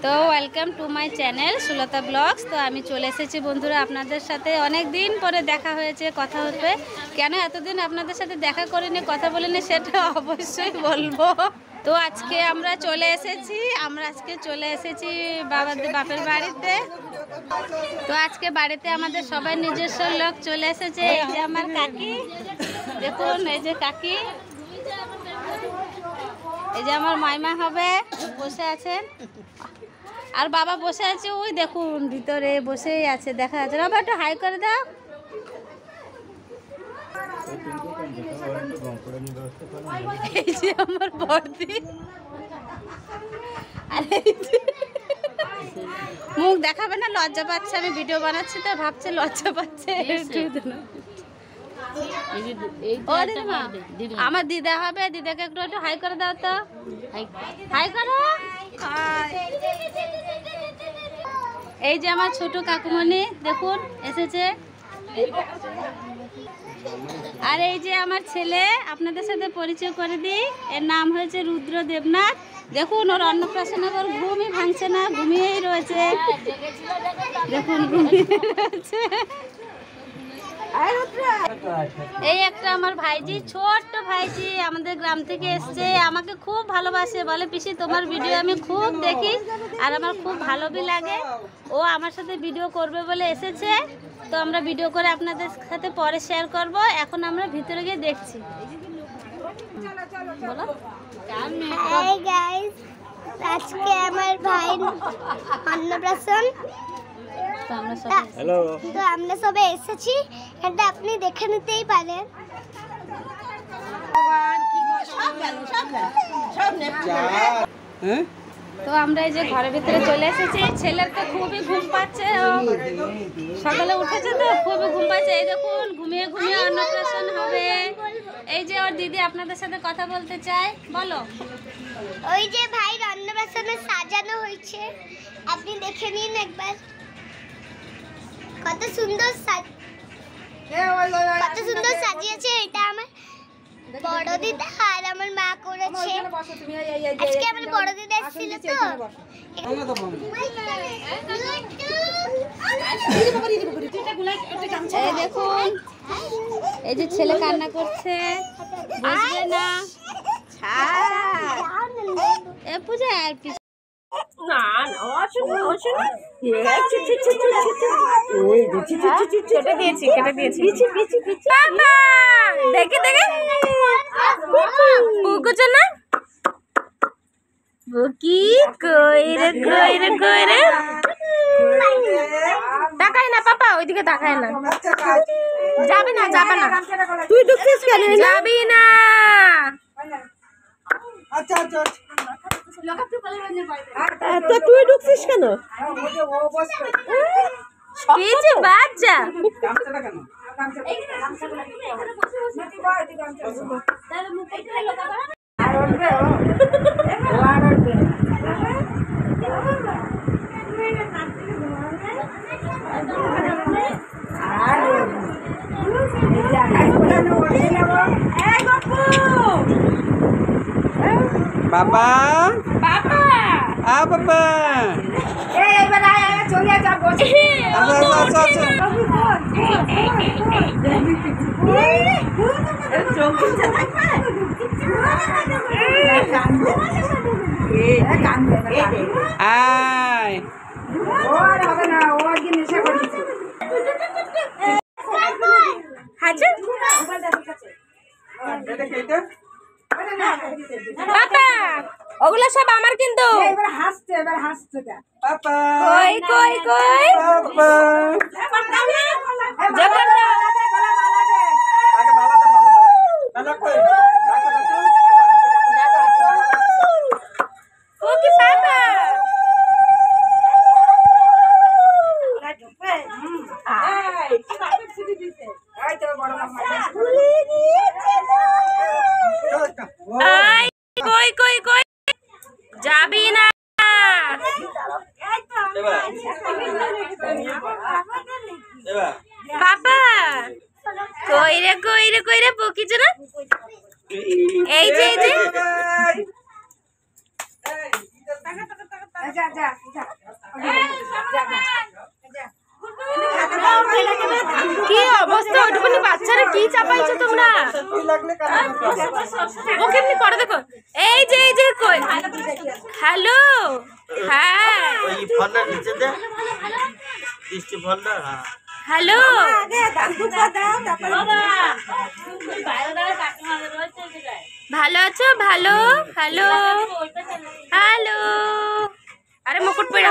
তো welcome to my channel Sulata blogs. তো আমি চলে এসেছি বন্ধুরা আপনাদের সাথে, অনেক দিন পরে দেখা হয়েছে, কথা হতে। কেন এতদিন আপনাদের সাথে দেখা করিনি, কথা বলিনি, সেটা অবশ্যই বলবো। তো আজকে আমরা চলে এসেছি বাপের বাড়িতে। তো আজকে বাড়িতে আমাদের সবাই নিজস্ব লোক চলে এসেছে। এই যে আমার কাকি, দেখুন এই যে কাকি, এই যে আমার মাইমা হবে বসে আছেন, আর বাবা বসে আছে ওই দেখুন ভিতরে বসেই আছে, দেখা যাচ্ছে। বাবা একটু হাই করে দাও। এই যে আমার বর্দি, আর মুখ দেখাবে না, লজ্জা পাচ্ছে, আমি ভিডিও বানাচ্ছি তো ভাবছে লজ্জা পাচ্ছে। আমার দিদা হবে, দিদাকে একটু একটু হাই করে দাও তো, হাই করো। এই যে আমার ছোট কাকুমণি দেখুন এসেছে, আর এই যে আমার ছেলে, আপনাদের সাথে পরিচয় করে দিই, এর নাম হয়েছে রুদ্র দেবনাথ। দেখুন ওর অন্নপ্রাশনে ওর ঘুমই ভাঙছে না, ঘুমিয়েই রয়েছে, দেখুন ঘুমিয়ে রয়েছে। এই একটা আমার ভাইজি, ছোট্ট ভাইজি, আমাদের গ্রাম থেকে এসছে, আমাকে খুব ভালোবাসে, বলে পিসি তোমার ভিডিও আমি খুব দেখি আর আমার খুব ভালোই লাগে। ও আমার সাথে ভিডিও করবে বলে এসেছে, তো আমরা ভিডিও করে আপনাদের সাথে পরে শেয়ার করব। এখন আমরা ভিতরে গিয়ে দেখছি। বলো হাই গাইস, আজকে আমার ভাই অন্নপ্রাশন, তো আমরা সবাই এসেছি, এটা আপনি দেখে নিতেই পারেন। তো আমরা এই যে ঘরের ভিতরে চলে এসেছি। ছেলের তো খুবই ঘুম পাচ্ছে, সকালে উঠেছে তো খুবই ঘুম পাচ্ছে। এই দেখুন ঘুমিয়ে ঘুমিয়ে অন্নপ্রাশন হবে। এই যে ওর দিদি আপনাদের সাথে কথা বলতে চায়, বলো। ওই যে ভাই অন্নপ্রাশনে সাজানো হয়েছে, আপনি দেখে নিন একবার, কত সুন্দর সাজিয়েছে। এটা আমার বড় দিদা আর আমার মা করেছে। আজকে আমার বড় দিদা এসেছিল তো। এই দেখুন এই যে ছেলে কান্না করছে, বুঝবে না। এ পূজা আর কি দেখে দেখে বুকুছো না, বুকি কইরে কইরে কইরে তাকায় না পাপা, ওইদিকে তাকায় না, যাবে না যাবে না, তুই ঢুকছিস কেন, যাবি না। আচ্ছা আচ্ছা তো তুই ঢুকছিস কেন, কিছু বাচ্চা বাবা বাবা বাবা এইবার আয় চলে যা, বসে আয় হবে না, ও আগে নেশা করেছে। বাবা ওগুলো সব আমার, কিন্তু এবার হাসছে কই কই কই কই কই কই যাবি না। বাবা কইরে কইরে কইরে বকিছ না, এই যে এই যে কি অবস্থা ওইটুকুনি বাচ্চারা কি চাপাইছো তোমরা ও কেমনি করে দেখো এই যে কই হ্যালো হ্যাঁ হ্যালো ভালো আছো ভালো হ্যালো হ্যালো আরে মুকুট পরে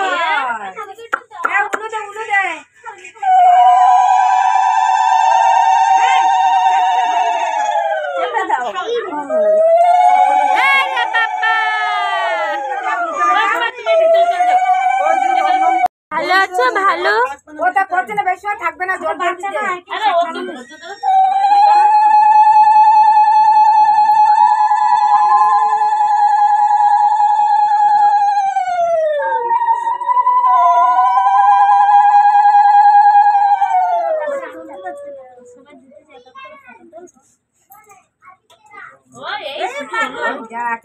ভালো আছো ভালো ওটা করছে না বেশি থাকবে না জল বাচ্চা না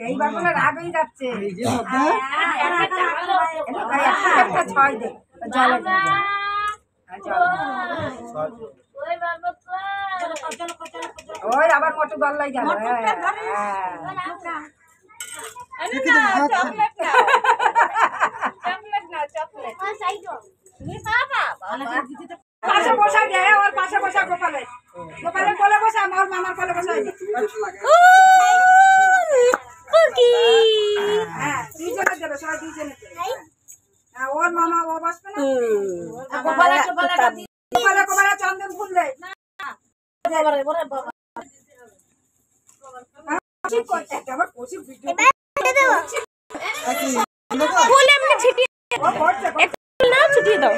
এইবার বলে রাগ হয়ে যাচ্ছে একটা ছয় দে জলে ওই আবার মোটু গল্লাই গেল পাশে বসা দে ওর পাশে বসা গোপালের কোলে বসা আমার মামার কোলে বসাই হ্যাঁ দুইজনে দেবে সবাই দুইজনে ওর মামা ও বসবে না গোপালে চন্দন ফুল দেয় ফুল এমনি ছিটিয়ে না ছিটিয়ে দাও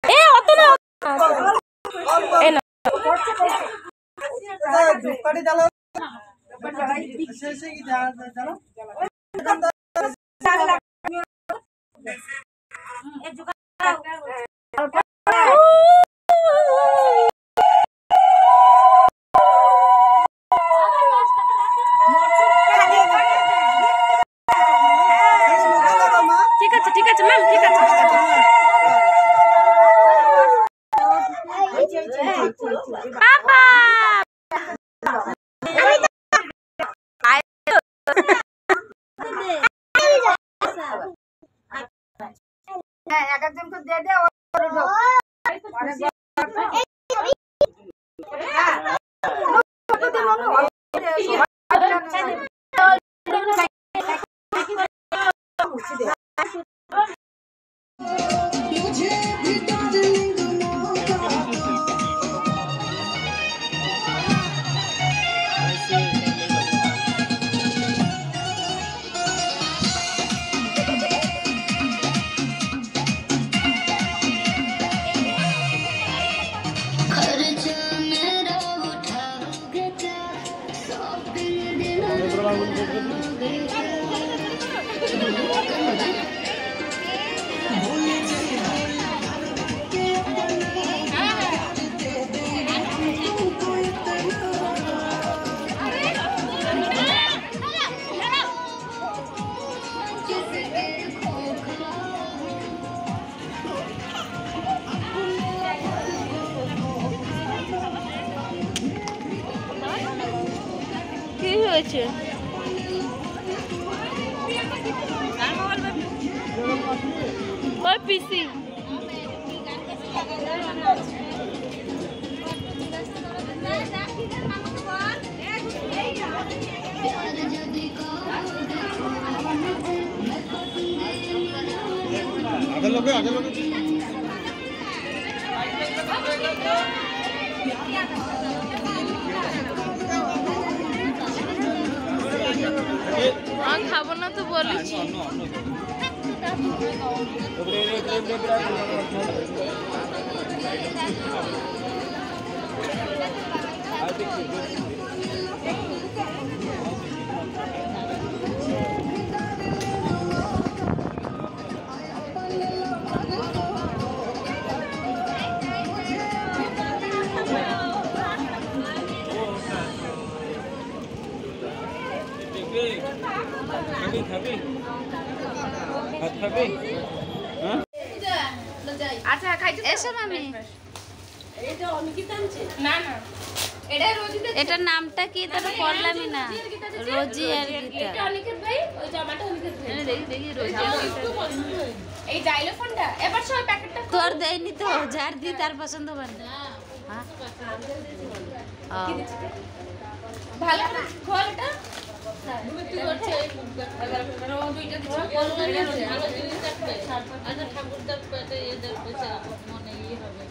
এ অত না এই না ধূপকাঠি জ্বালাও শেষে কি জ্বালাও ঠিক আছে ম্যাম ঠিক আছে পাপা এক একজনকে দিয়ে দে কি হয়েছে ওই পিসি আগে লোকে খাবো না তো বলেছি আচ্ছা খাইতে এসো মামি। না না এটা রোজিতে এটার নামটা কি তোরা পড়লামই না। রোজি আর গীতা। এটা অনিকেত ভাই ওই জামাটা অনিকেত ভাই দেখি দেখি রোজি আর গীতা এই জাইলোফোনটা এবার সব প্যাকেটটা তোর দেয়নি তো, যার দি তার পছন্দ হবে না। হ্যাঁ? ভালো খোল এটা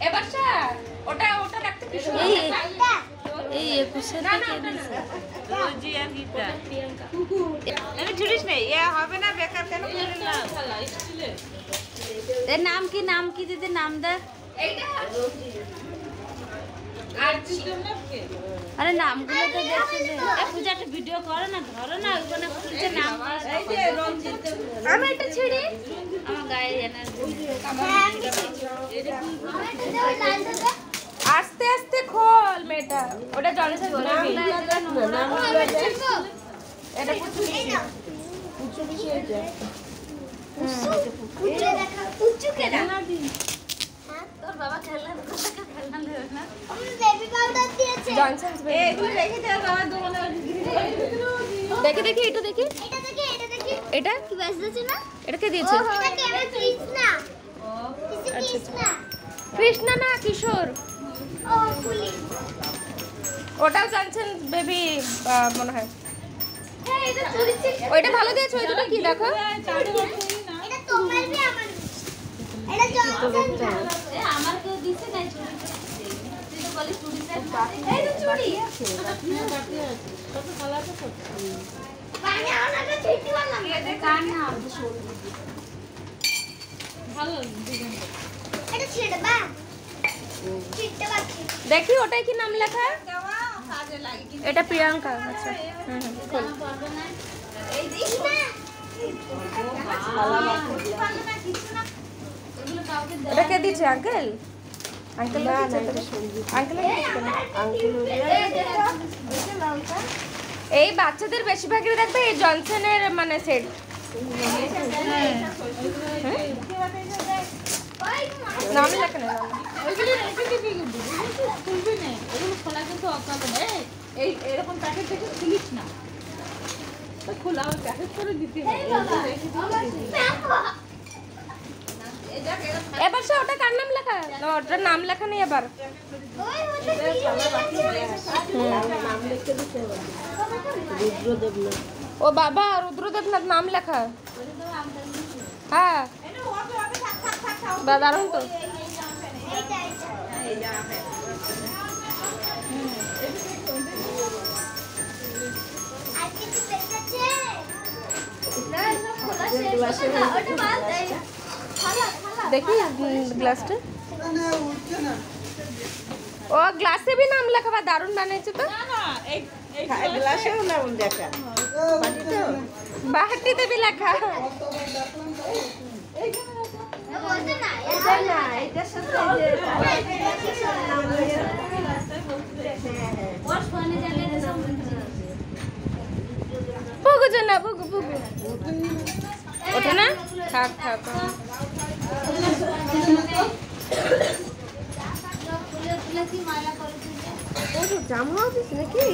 এবার স্যার ওটা ওটা রাখতে কি সুন্দর এই লাগছে। এই 21 না কে না দিছে? রোজি আর গীতা আমি ঝুলিস নেই এ হবে না বেকার কেন করলাম এর নাম কি, নাম কি দিদি, নাম দে। এইটা আর আরে নামগুলো তো দেখতে দে। এ পূজা একটা ভিডিও করো না, ধরো না ওখানে খুলছে নাম। আমি এটা ছিড়ি আমার গায়ে এনার্জি। আস্তে আস্তে খোল মেয়েটা ওটা জনসন বেবি এটা পুচু তোর বাবা খেলনা খেলনা দেবে না। বেবি পাউডার দিয়েছে। জনসন বেবি দেখি দেখি এটা দেখি এটা দেখি, এটা দেখি। এটা কি বাজছে না? এটা কে দিয়েছে এটা কেমন কৃষ্ণা? কৃষ্ণা। কৃষ্ণা না কিশোর ও পুলিশ। ওটাও জনসন বেবি মনে হয় হ্যাঁ, এটা চুরিছে। ওইটা ভালো দিয়েছে ওই দুটো কি দেখো এটা তোমার বি আমার। এটা জনসন। এ আমার কেউ দিছে না চুরি। তুই তো বলিস চুরি সেট। এই তো চুরি। বানিয়ে আমাকে ছিটি বানাবো। কার নাম? এটা ছিড়ে বা। ছিটতে বাকি। দেখি ওটাই কি নাম লেখা এটা প্রিয়াঙ্কা আচ্ছা খোল এই দেখি না। এগুলো কাউকে দেয় এটা কে দিয়েছে আঙ্কেল আঙ্কেল আঙ্কেল এই বাচ্চাদের বেশিরভাগই দেখবে এই জনসনের মানে সেট নাম লেখা না ওইগুলো রেখে দিবি কিন্তু খুলবি না। ওগুলো খোলা কিন্তু অকাল না। এই এরকম প্যাকেট থেকে খুলিস না। তো খোলা ওই প্যাকেট করে দিতে হবে। এবার সে ওটা কার নাম লেখা না ওটার নাম লেখা নেই এবার ওই ওটা ও বাবা রুদ্রদেবনাথ নাম লেখা হ্যাঁ দারুন তো আর কিছু বেঁচেছে? না, সব খোলা শেষ। ওটা বাদ দে। খালা, খালা। দেখি গ্লাসটা না উঠছে না ও গ্লাসে भी নাম লেখা বা দারুন বানিয়েছে তো গ্লাসেও না দেখা বাহাটিতে भी লেখা বলতে না। এটা না এটার সাথে ওর ফোনে জানলে তো সব ভুগু জানা ভুগু ভুগু ওঠে না থাক থাক ফুলে ফুলে কি মালা করে দিতে। জামা দিস নাকি